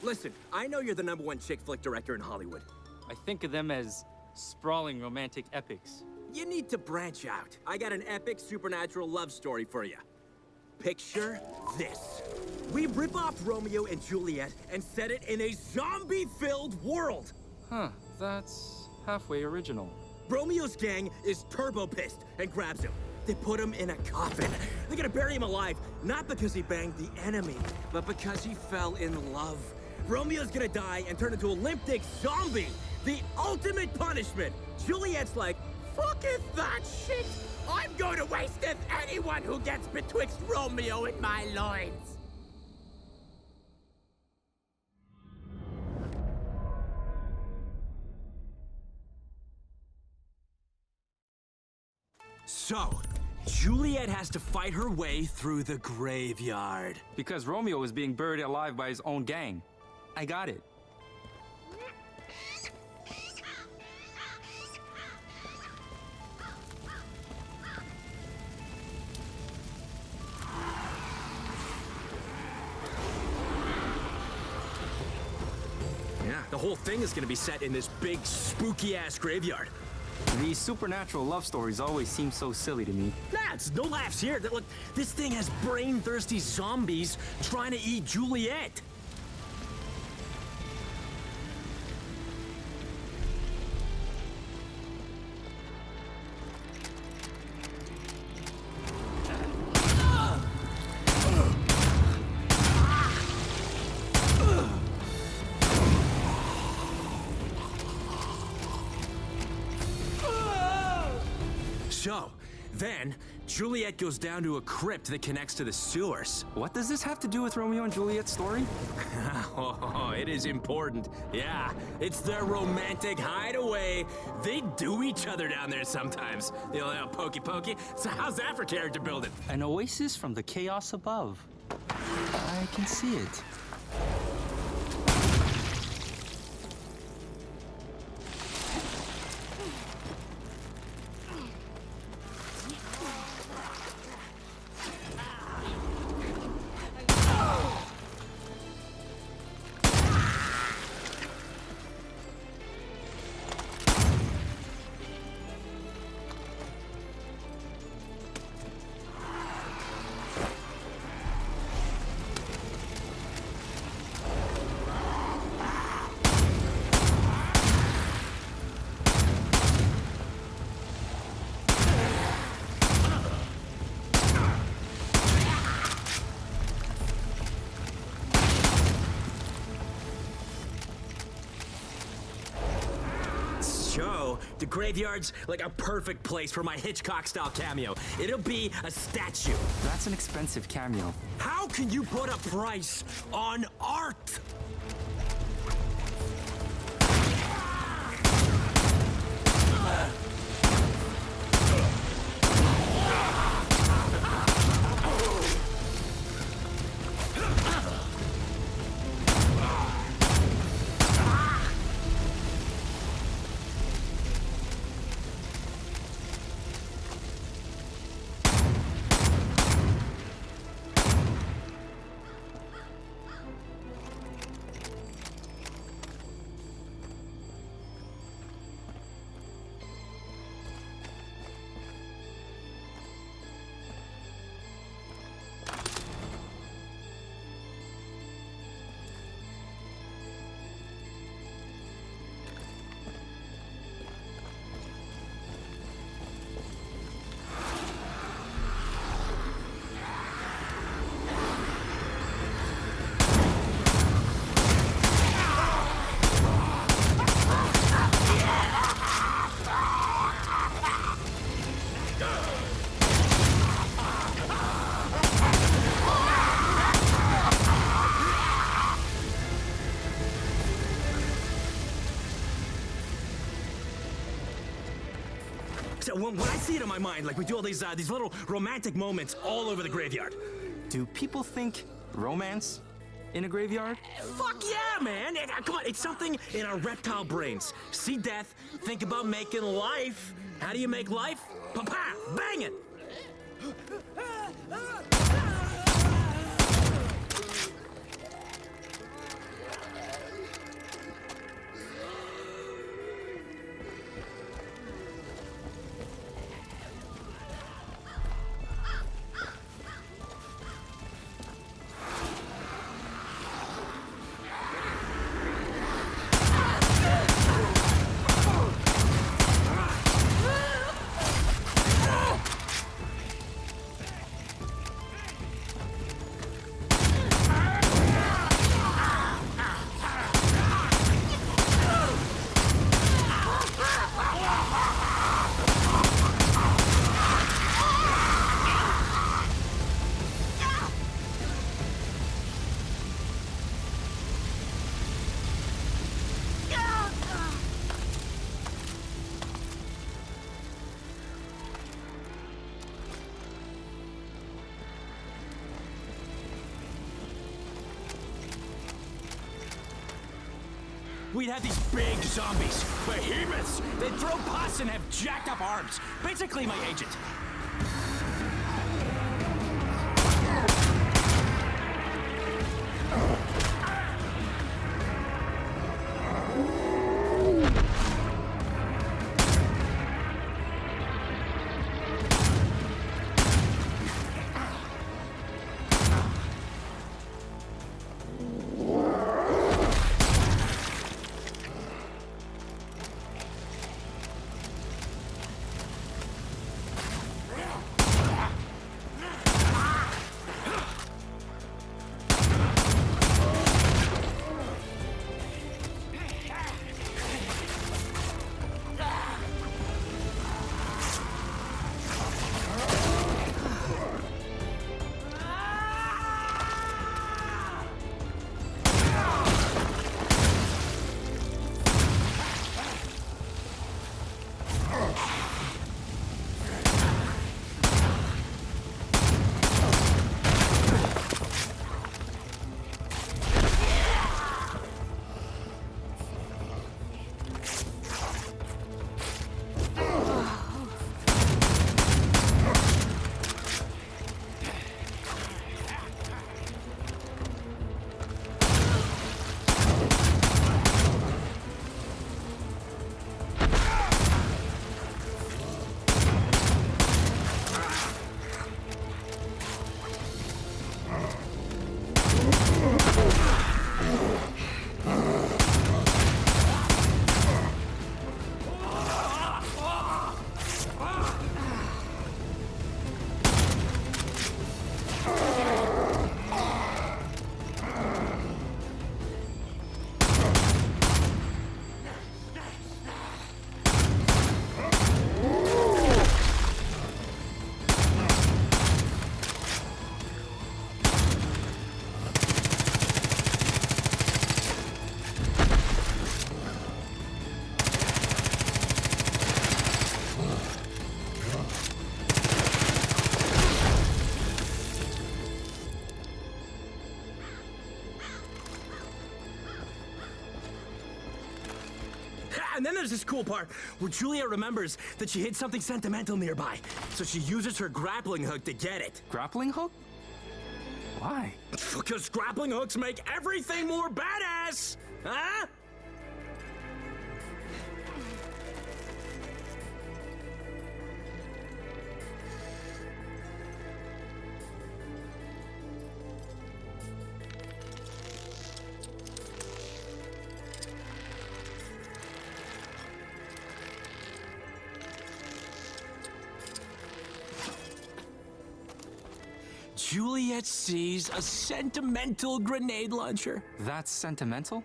Listen, I know you're the #1 chick flick director in Hollywood. I think of them as sprawling romantic epics. You need to branch out. I got an epic supernatural love story for you. Picture this. We rip off Romeo and Juliet and set it in a zombie-filled world. Huh, that's halfway original. Romeo's gang is turbo pissed and grabs him. They put him in a coffin. They're gonna bury him alive, not because he banged the enemy, but because he fell in love. Romeo's gonna die and turn into a limp-dick zombie. The ultimate punishment. Juliet's like, fucketh that shit. I'm going to wasteth anyone who gets betwixt Romeo and my loins. So, Juliet has to fight her way through the graveyard. Because Romeo was being buried alive by his own gang. I got it. Yeah, the whole thing is gonna be set in this big, spooky-ass graveyard. These supernatural love stories always seem so silly to me. Lads, no laughs here. Look, this thing has brain-thirsty zombies trying to eat Juliet. So, then, Juliet goes down to a crypt that connects to the sewers. What does this have to do with Romeo and Juliet's story? Oh, it is important. Yeah, it's their romantic hideaway. They do each other down there sometimes. You know, pokey. So how's that for character building? An oasis from the chaos above. I can see it. So, the graveyard's like a perfect place for my Hitchcock-style cameo. It'll be a statue. That's an expensive cameo. How can you put a price on art? So when I see it in my mind, like we do all these little romantic moments all over the graveyard. Do people think romance in a graveyard? Fuck yeah, man! Come on, it's something in our reptile brains. See death, think about making life. How do you make life? Pa-pa! Bang it! we'd have these big zombies. Behemoths! They'd throw pots and have jacked up arms. Basically my agent. And then there's this cool part where Juliet remembers that she hid something sentimental nearby. So she uses her grappling hook to get it. Grappling hook? Why? Because grappling hooks make everything more badass! Huh? Juliet sees a sentimental grenade launcher. That's sentimental?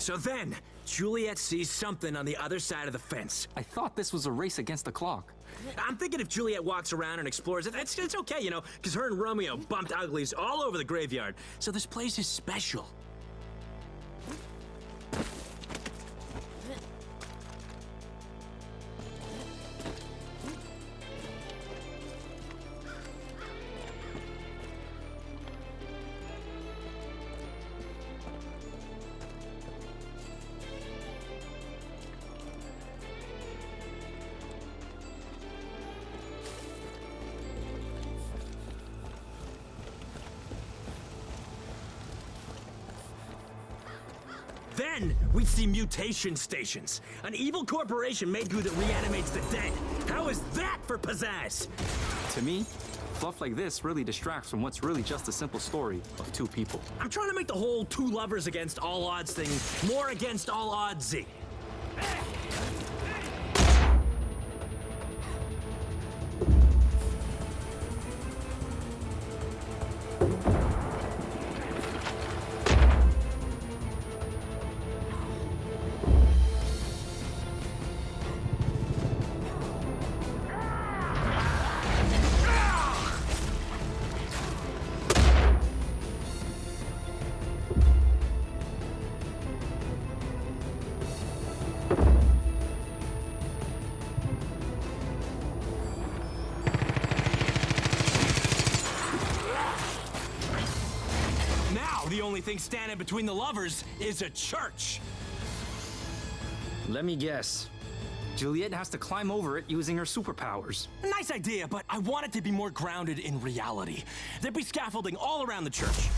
So then, Juliet sees something on the other side of the fence. I thought this was a race against the clock. I'm thinking if Juliet walks around and explores it, it's okay, you know, because her and Romeo bumped uglies all over the graveyard. So this place is special. Then we'd see mutation stations. An evil corporation made goo that reanimates the dead. How is that for pizzazz? To me, fluff like this really distracts from what's really just a simple story of two people. I'm trying to make the whole two lovers against all odds thing more against all oddsy. The only thing standing between the lovers is a church. Let me guess. Juliet has to climb over it using her superpowers. Nice idea, but I want it to be more grounded in reality. There'd be scaffolding all around the church.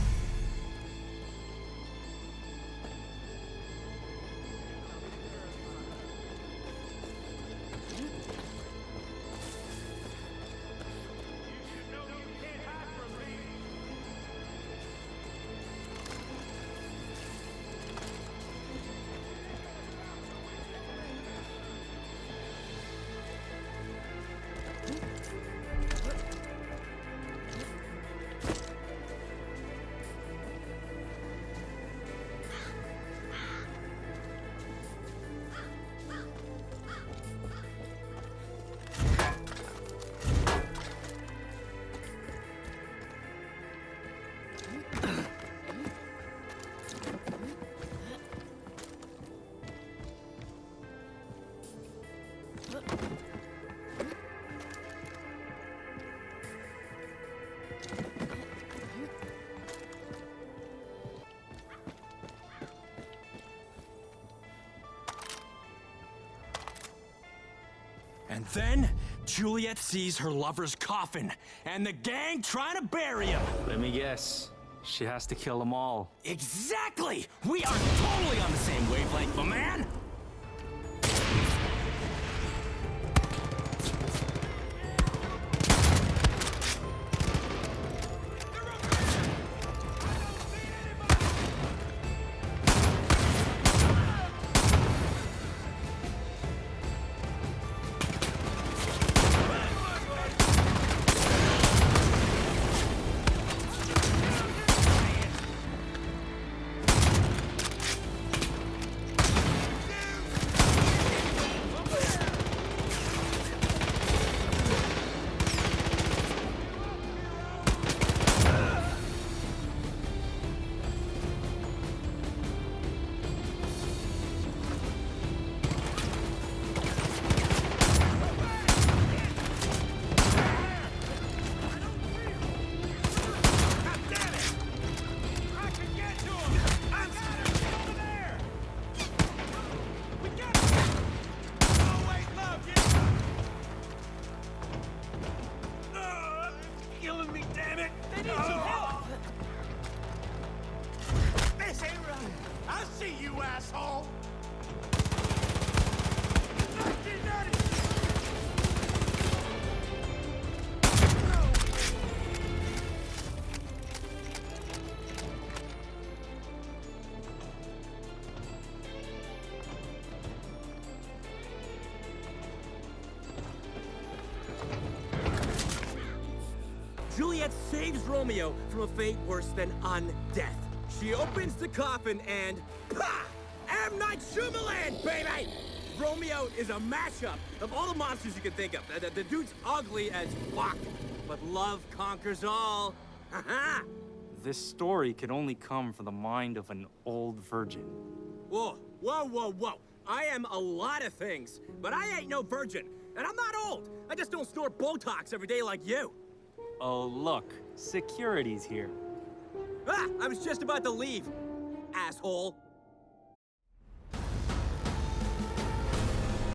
And then, Juliet sees her lover's coffin, and the gang trying to bury him. Let me guess. She has to kill them all. Exactly! We are totally on the same wavelength, my man! Juliet saves Romeo from a fate worse than undeath. She opens the coffin and... PAH! M. Night Shyamalan, baby! Romeo is a mashup of all the monsters you can think of. The dude's ugly as fuck, but love conquers all. Ha-ha! This story could only come from the mind of an old virgin. Whoa, whoa, whoa, whoa. I am a lot of things, but I ain't no virgin. And I'm not old. I just don't snort Botox every day like you. Oh, look. Security's here. Ah, I was just about to leave, asshole.